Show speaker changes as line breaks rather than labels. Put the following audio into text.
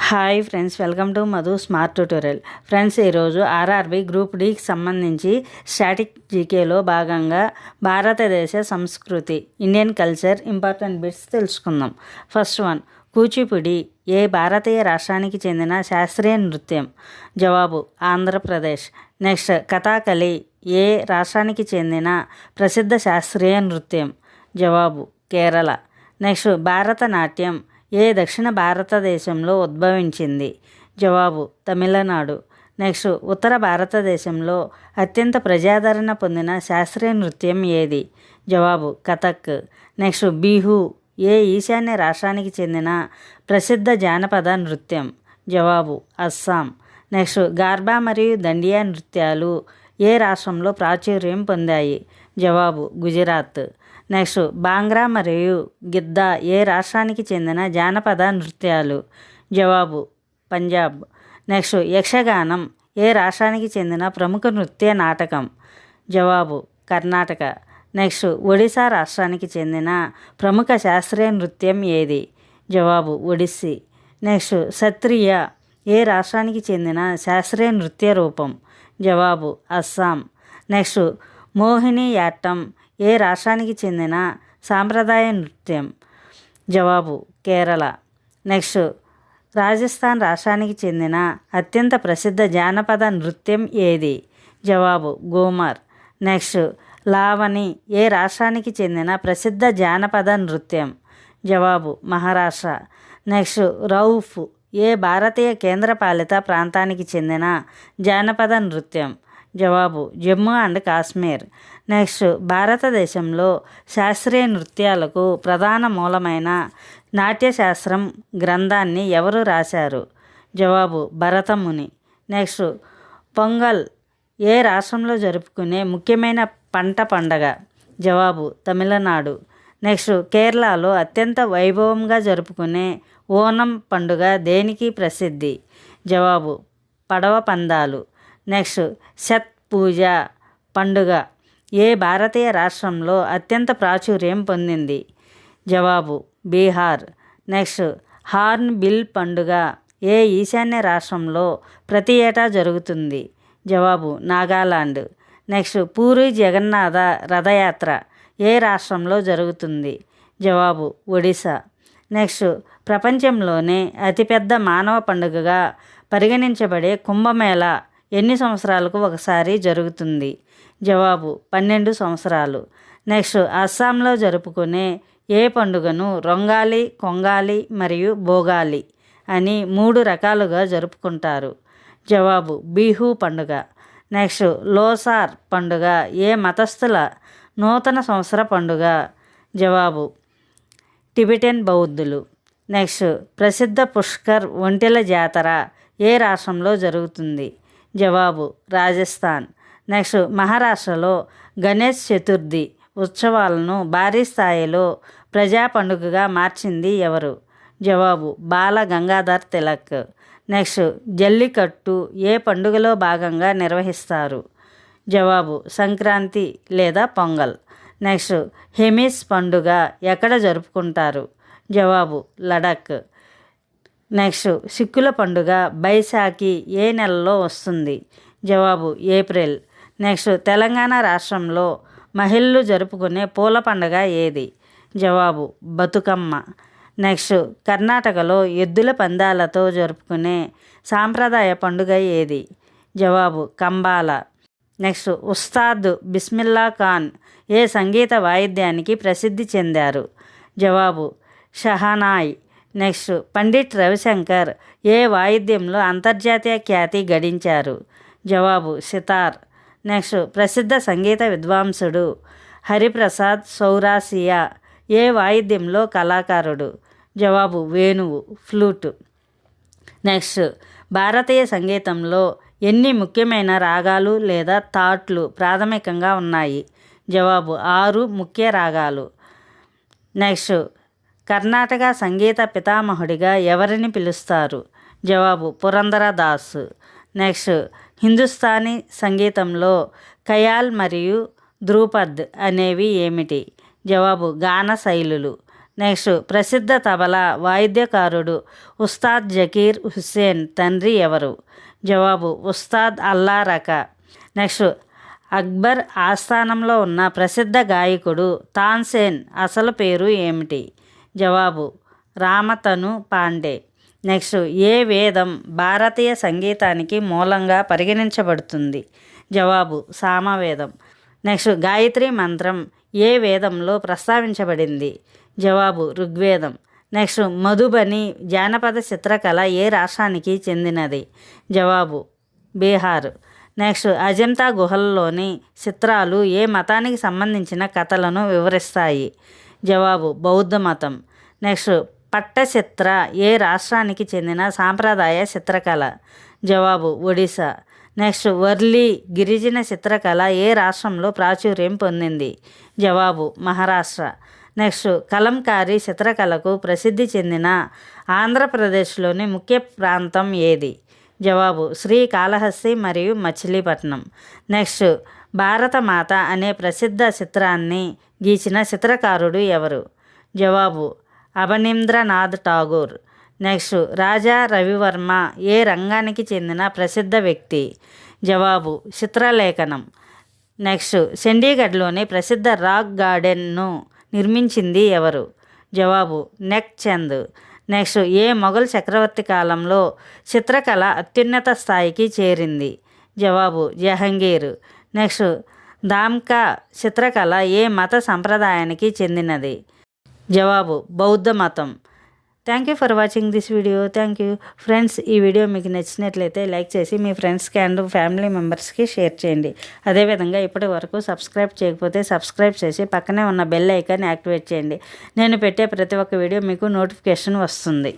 Hi friends, welcome to Madhu smart tutorial. Friends, ఈరోజు RRB group డికి సంబంధించి static జీకేలో భాగంగా భారతదేశ సంస్కృతి, ఇండియన్ కల్చర్ ఇంపార్టెంట్ బిట్స్ తెలుసుకుందాం. ఫస్ట్ వన్, కూచిపూడి ఏ భారతీయ రాష్ట్రానికి చెందిన శాస్త్రీయ నృత్యం? జవాబు ఆంధ్రప్రదేశ్. నెక్స్ట్, కథాకళి ఏ రాష్ట్రానికి చెందిన ప్రసిద్ధ శాస్త్రీయ నృత్యం? జవాబు కేరళ. నెక్స్ట్, భారతనాట్యం ఏ దక్షిణ భారతదేశంలో ఉద్భవించింది? జవాబు తమిళనాడు. నెక్స్ట్, ఉత్తర భారతదేశంలో అత్యంత ప్రజాదరణ పొందిన శాస్త్రీయ నృత్యం ఏది? జవాబు కథక్. నెక్స్ట్, బిహు ఏ ఈశాన్య రాష్ట్రానికి చెందిన ప్రసిద్ధ జానపద నృత్యం? జవాబు అస్సాం. నెక్స్ట్, గార్బా మరియు దండియా నృత్యాలు ఏ రాష్ట్రంలో ప్రాచుర్యం పొందాయి? జవాబు గుజరాత్. నెక్స్ట్, బాంగ్రా మరియు గిద్దా ఏ రాష్ట్రానికి చెందిన జానపద నృత్యాలు? జవాబు పంజాబ్. నెక్స్ట్, యక్షగానం ఏ రాష్ట్రానికి చెందిన ప్రముఖ నృత్య నాటకం? జవాబు కర్ణాటక. నెక్స్ట్, ఒడిశా రాష్ట్రానికి చెందిన ప్రముఖ శాస్త్రీయ నృత్యం ఏది? జవాబు ఒడిస్సీ. నెక్స్ట్, సత్రియ ఏ రాష్ట్రానికి చెందిన శాస్త్రీయ నృత్య రూపం? జవాబు అస్సాం. నెక్స్ట్, మోహినియాట్టం ఏ రాష్ట్రానికి చెందిన సాంప్రదాయ నృత్యం? జవాబు కేరళ. నెక్స్ట్, రాజస్థాన్ రాష్ట్రానికి చెందిన అత్యంత ప్రసిద్ధ జానపద నృత్యం ఏది? జవాబు గోమర్. నెక్స్ట్, లావణి ఏ రాష్ట్రానికి చెందిన ప్రసిద్ధ జానపద నృత్యం? జవాబు మహారాష్ట్ర. నెక్స్ట్, రౌఫ్ ఏ భారతీయ కేంద్రపాలిత ప్రాంతానికి చెందిన జానపద నృత్యం? జవాబు జమ్మూ అండ్ కాశ్మీర్. నెక్స్ట్, భారతదేశంలో శాస్త్రీయ నృత్యాలకు ప్రధాన మూలమైన నాట్యశాస్త్రం గ్రంథాన్ని ఎవరు రాశారు? జవాబు భరతముని. నెక్స్ట్, పొంగల్ ఏ రాష్ట్రంలో జరుపుకునే ముఖ్యమైన పంట పండగ? జవాబు తమిళనాడు. నెక్స్ట్, కేరళలో అత్యంత వైభవంగా జరుపుకునే ఓనం పండుగ దేనికి ప్రసిద్ధి? జవాబు పడవ పందాలు. నెక్స్ట్, ఛత్ పూజ పండుగ ఏ భారతీయ రాష్ట్రంలో అత్యంత ప్రాచుర్యం పొందింది? జవాబు బీహార్. నెక్స్ట్, హార్న్ బిల్ పండుగ ఏ ఈశాన్య రాష్ట్రంలో ప్రతి ఏటా జరుగుతుంది? జవాబు నాగాలాండ్. నెక్స్ట్, పూరి జగన్నాథ రథయాత్ర ఏ రాష్ట్రంలో జరుగుతుంది? జవాబు ఒడిశా. నెక్స్ట్, ప్రపంచంలోనే అతిపెద్ద మానవ పండుగగా పరిగణించబడే కుంభమేళా ఎన్ని సంవత్సరాలకు ఒకసారి జరుగుతుంది? జవాబు 12 సంవత్సరాలు. నెక్స్ట్, అస్సాంలో జరుపుకునే ఏ పండుగను రొంగాలి, కొంగాలి మరియు భోగాలి అని 3 రకాలుగా జరుపుకుంటారు? జవాబు బిహు పండుగ. నెక్స్ట్, లోసార్ పండుగ ఏ మతస్థుల నూతన సంవత్సర పండుగ? జవాబు టిబెటన్ బౌద్ధులు. నెక్స్ట్, ప్రసిద్ధ పుష్కర్ ఒంటెల జాతర ఏ రాష్ట్రంలో జరుగుతుంది? జవాబు రాజస్థాన్. నెక్స్ట్, మహారాష్ట్రలో గణేష్ చతుర్థి ఉత్సవాలను భారీ స్థాయిలో ప్రజా పండుగగా మార్చింది ఎవరు? జవాబు బాల గంగాధర్ తిలక్. నెక్స్ట్, జల్లికట్టు ఏ పండుగలో భాగంగా నిర్వహిస్తారు? జవాబు సంక్రాంతి లేదా పొంగల్. నెక్స్ట్, హెమిస్ పండుగ ఎక్కడ జరుపుకుంటారు? జవాబు లడక్. నెక్స్ట్, సిక్కుల పండుగ బైశాఖి ఏ నెలలో వస్తుంది? జవాబు ఏప్రిల్. నెక్స్ట్, తెలంగాణ రాష్ట్రంలో మహిళలు జరుపుకునే పూల పండుగ ఏది? జవాబు బతుకమ్మ. నెక్స్ట్, కర్ణాటకలో ఎద్దుల పందాలతో జరుపుకునే సాంప్రదాయ పండుగ ఏది? జవాబు కంబాల. నెక్స్ట్, ఉస్తాద్ బిస్మిల్లా ఖాన్ ఏ సంగీత వాయిద్యానికి ప్రసిద్ధి చెందారు? జవాబు షహనాయ్. నెక్స్ట్, పండిట్ రవిశంకర్ ఏ వాయిద్యంలో అంతర్జాతీయ ఖ్యాతి గడించారు? జవాబు సితార్. నెక్స్ట్, ప్రసిద్ధ సంగీత విద్వాంసుడు హరిప్రసాద్ చౌరాసియా ఏ వాయిద్యంలో కళాకారుడు? జవాబు వేణువు, ఫ్లూట్. నెక్స్ట్, భారతీయ సంగీతంలో ఎన్ని ముఖ్యమైన రాగాలు లేదా తాట్లు ప్రాథమికంగా ఉన్నాయి? జవాబు 6 ముఖ్య రాగాలు. నెక్స్ట్, కర్ణాటక సంగీత పితామహుడిగా ఎవరిని పిలుస్తారు? జవాబు పురందరదాస్. నెక్స్ట్, హిందుస్థానీ సంగీతంలో ఖయాల్ మరియు ధ్రూపద్ అనేవి ఏమిటి? జవాబు గాన శైలులు. నెక్స్ట్ ప్రసిద్ధ తబలా వాయిద్యకారుడు ఉస్తాద్ జకీర్ హుస్సేన్ తండ్రి ఎవరు? జవాబు ఉస్తాద్ అల్లా రకా. నెక్స్ట్ అక్బర్ ఆస్థానంలో ఉన్న ప్రసిద్ధ గాయకుడు తాన్సేన్ అసలు పేరు ఏమిటి? జవాబు రామతను పాండే. నెక్స్ట్ ఏ వేదం భారతీయ సంగీతానికి మూలంగా పరిగణించబడుతుంది? జవాబు సామవేదం. నెక్స్ట్ గాయత్రి మంత్రం ఏ వేదంలో ప్రస్తావించబడింది? జవాబు ఋగ్వేదం. నెక్స్ట్ మధుబని జానపద చిత్రకళ ఏ రాష్ట్రానికి చెందినది? జవాబు బీహార్. నెక్స్ట్ అజంతా గుహల్లోని చిత్రాలు ఏ మతానికి సంబంధించిన కథలను వివరిస్తాయి? జవాబు బౌద్ధ మతం. నెక్స్ట్ పట్టచిత్ర ఏ రాష్ట్రానికి చెందిన సాంప్రదాయ చిత్రకళ? జవాబు ఒడిశా. నెక్స్ట్ వర్లీ గిరిజన చిత్రకళ ఏ రాష్ట్రంలో ప్రాచుర్యం పొందింది? జవాబు మహారాష్ట్ర. నెక్స్ట్ కలంకారీ చిత్రకళకు ప్రసిద్ధి చెందిన ఆంధ్రప్రదేశ్లోని ముఖ్య ప్రాంతం ఏది? జవాబు శ్రీకాళహస్తి మరియు మచిలీపట్నం. నెక్స్ట్ భారతమాత అనే ప్రసిద్ధ చిత్రాన్ని గీచిన చిత్రకారుడు ఎవరు? జవాబు అవనీంద్రనాథ్ ఠాగూర్. నెక్స్ట్ రాజా రవివర్మ ఏ రంగానికి చెందిన ప్రసిద్ధ వ్యక్తి? జవాబు చిత్రలేఖనం. నెక్స్ట్ చండీగఢ్లోని ప్రసిద్ధ రాక్ గార్డెన్ను నిర్మించింది ఎవరు? జవాబు నెక్ చంద్. నెక్స్ట్ ఏ మొఘల్ చక్రవర్తి కాలంలో చిత్రకళ అత్యున్నత స్థాయికి చేరింది? జవాబు జహంగీర్. నెక్స్ట్ దామ్కా చిత్రకళ ఏ మత సంప్రదాయానికి చెందినది? జవాబు బౌద్ధ మతం. Thank you for watching this video. Thank you friends. ఈ వీడియో మీకు నచ్చినట్లయితే లైక్ చేసి మీ ఫ్రెండ్స్కి అండ్ ఫ్యామిలీ మెంబర్స్కి షేర్ చేయండి. అదేవిధంగా ఇప్పటి వరకు సబ్స్క్రైబ్ చేయకపోతే సబ్స్క్రైబ్ చేసి పక్కనే ఉన్న బెల్ ఐకాన్ యాక్టివేట్ చేయండి. నేను పెట్టే ప్రతి ఒక్క వీడియో మీకు నోటిఫికేషన్ వస్తుంది.